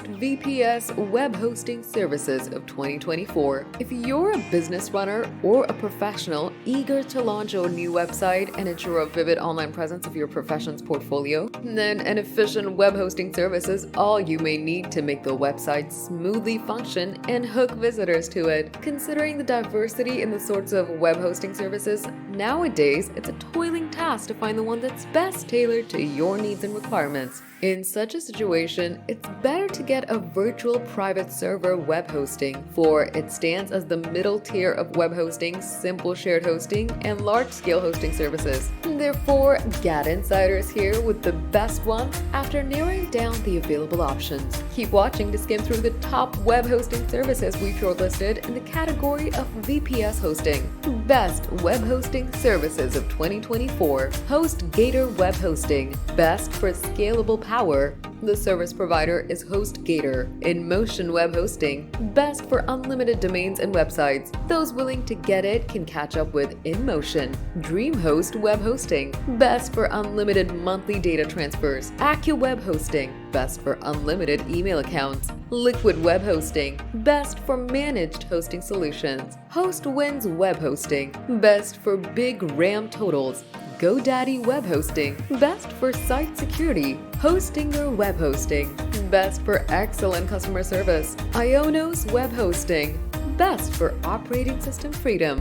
best VPS web hosting services of 2024. If you're a business runner or a professional eager to launch a new website and ensure a vivid online presence of your profession's portfolio, then an efficient web hosting service is all you may need to make the website smoothly function and hook visitors to it. Considering the diversity in the sorts of web hosting services, nowadays it's a toiling task to find the one that's best tailored to your needs and requirements. In such a situation, it's better to get a virtual private server web hosting, for it stands as the middle tier of web hosting, simple shared hosting, and large-scale hosting services. Therefore, get insiders here with the best ones after narrowing down the available options. Keep watching to skim through the top web hosting services we've shortlisted in the category of VPS hosting. Best web hosting services of 2024. HostGator Web Hosting. Best for scalable power. The service provider is HostGator. InMotion Web Hosting. Best for unlimited domains and websites. Those willing to get it can catch up with InMotion. DreamHost Web Hosting. Best for unlimited monthly data transfers. AccuWeb Hosting. Best for unlimited email accounts. Liquid Web Hosting. Best for managed hosting solutions. HostWinds Web Hosting. Best for big RAM totals. GoDaddy Web Hosting. Best for site security. Hostinger Web Hosting. Best for excellent customer service. Ionos Web Hosting. Best for operating system freedom.